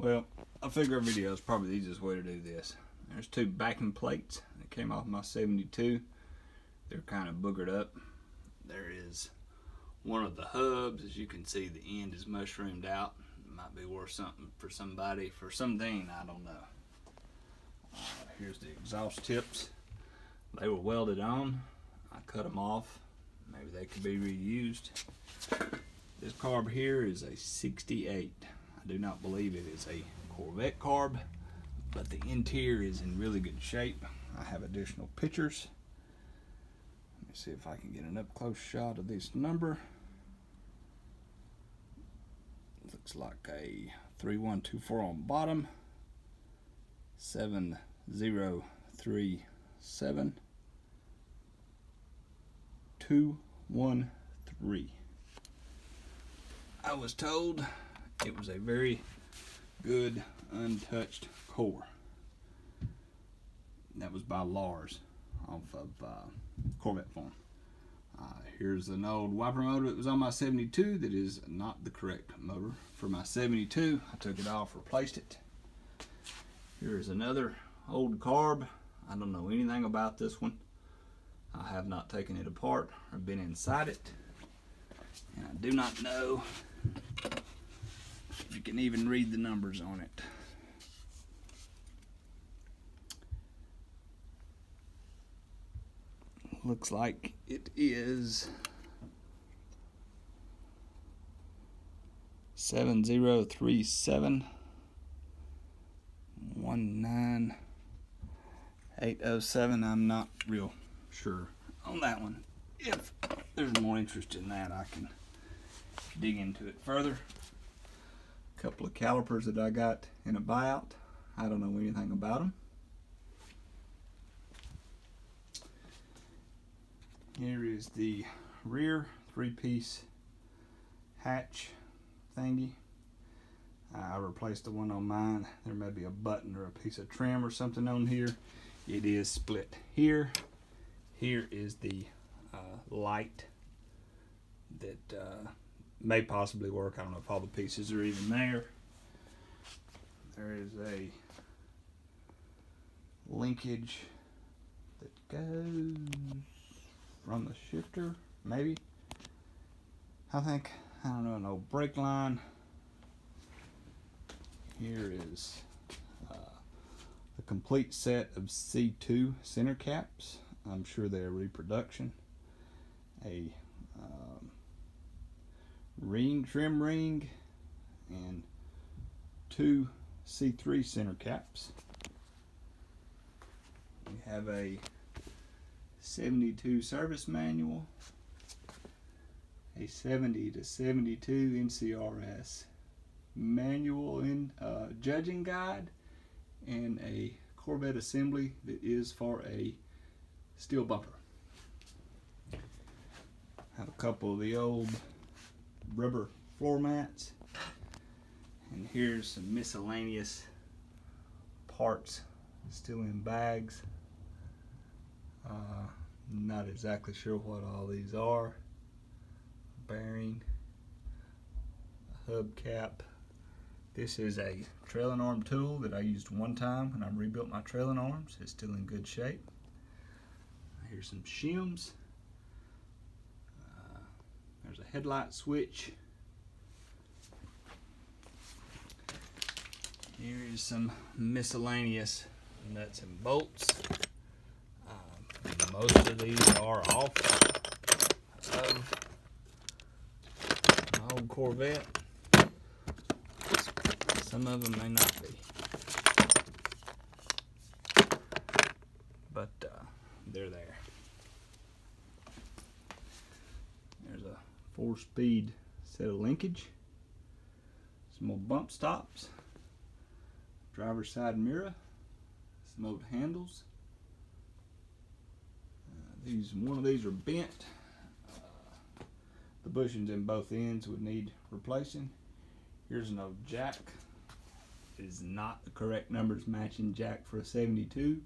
Well, I figure a video is probably the easiest way to do this. There's two backing plates that came off my 72. They're kind of boogered up. There is one of the hubs. As you can see, the end is mushroomed out. It might be worth something for somebody, for something, I don't know. Here's the exhaust tips. They were welded on. I cut them off. Maybe they could be reused. This carb here is a 68. I do not believe it is a Corvette carb, but the interior is in really good shape. I have additional pictures. Let me see if I can get an up close shot of this number. Looks like a 3124 on bottom, 7037 213. I was told it was a very good untouched core. That was by Lars off of Corvette Farm. Here's an old wiper motor that was on my 72 that is not the correct motor for my 72. I took it off, replaced it. Here's another old carb. I don't know anything about this one. I have not taken it apart or been inside it. And I do not know if you can even read the numbers on it. Looks like it is 7037 19807. I'm not real sure on that one. If there's more interest in that, I can dig into it further. A couple of calipers that I got in a buyout. I don't know anything about them. Here is the rear 3-piece hatch thingy. I replaced the one on mine. There may be a button or a piece of trim or something on here. It is split here. Here is the light that may possibly work. I don't know if all the pieces are even there. There is a linkage that goes from the shifter, maybe. I don't know, an old brake line. Here is a complete set of C2 center caps. I'm sure they're reproduction. A trim ring, and 2 C3 center caps. We have a 72 service manual, a 70 to 72 NCRS manual in judging guide, and a Corvette assembly that is for a steel bumper. Have a couple of the old rubber floor mats, and here's some miscellaneous parts still in bags. Not exactly sure what all these are. Bearing, a hubcap. This is a trailing arm tool that I used one time when I rebuilt my trailing arms. It's still in good shape. Here's some shims. There's a headlight switch. Here is some miscellaneous nuts and bolts. Most of these are off of my old Corvette. Some of them may not be. But they're there. There's a 4-speed set of linkage. Some more bump stops. Driver's side mirror. Some old handles. One of these are bent. The bushings in both ends would need replacing. Here's an old jack. It is not the correct numbers matching jack for a 72.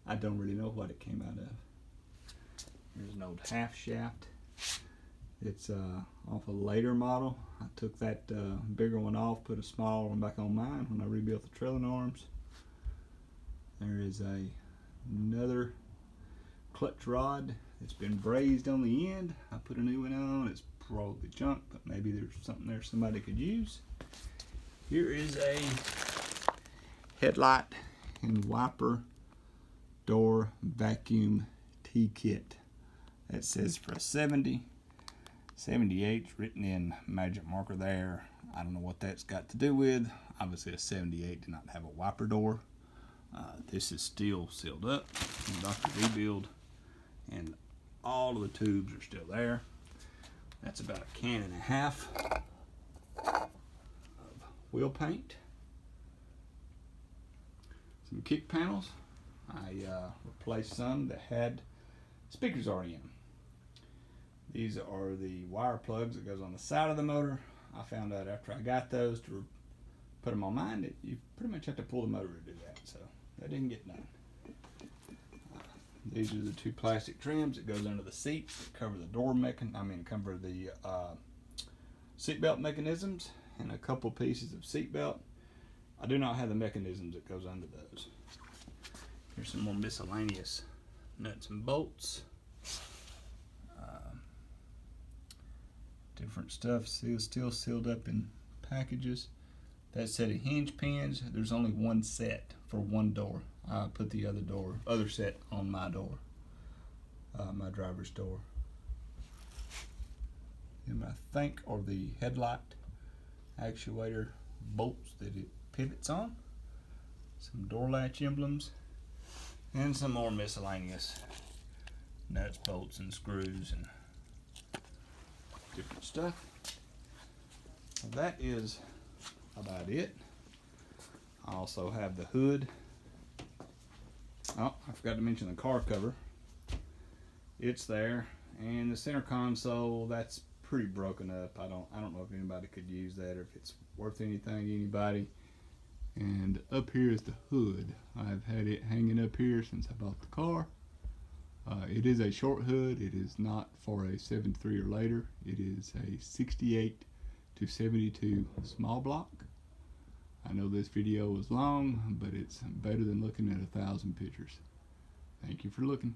I don't really know what it came out of. Here's an old half shaft. It's off a later model. I took that bigger one off, put a smaller one back on mine when I rebuilt the trailing arms. There is another clutch rod. It's been brazed on the end. I put a new one on. It's probably junk, but maybe there's something there somebody could use. Here is a headlight and wiper door vacuum T-kit. That says for a 70. 78 written in magic marker there. I don't know what that's got to do with. Obviously a 78 did not have a wiper door. This is still sealed up from Dr. Rebuild, and all of the tubes are still there. That's about a can and a half of wheel paint. Some kick panels. I replaced some that had speakers already in them. These are the wire plugs that goes on the side of the motor. I found out after I got those to put them on mine that you pretty much have to pull the motor to do that, so that didn't get done. These are the two plastic trims that goes under the seat that cover the door cover the seatbelt mechanisms, and a couple pieces of seatbelt. I do not have the mechanisms that goes under those. Here's some more miscellaneous nuts and bolts. Different stuff, still sealed up in packages. That set of hinge pins, there's only one set for one door. I put the other set on my door, my driver's door. And I think are the headlight actuator bolts that it pivots on. Some door latch emblems, and some more miscellaneous nuts, bolts, and screws, and different stuff. Well, that is about it. I also have the hood. Oh, I forgot to mention the car cover. It's there, and the center console, that's pretty broken up. I don't know if anybody could use that or if it's worth anything to anybody. And up here is the hood. I've had it hanging up here since I bought the car. It is a short hood. It is not for a 73 or later. It is a 68 to 72 small block. I know this video was long, but it's better than looking at 1,000 pictures. Thank you for looking.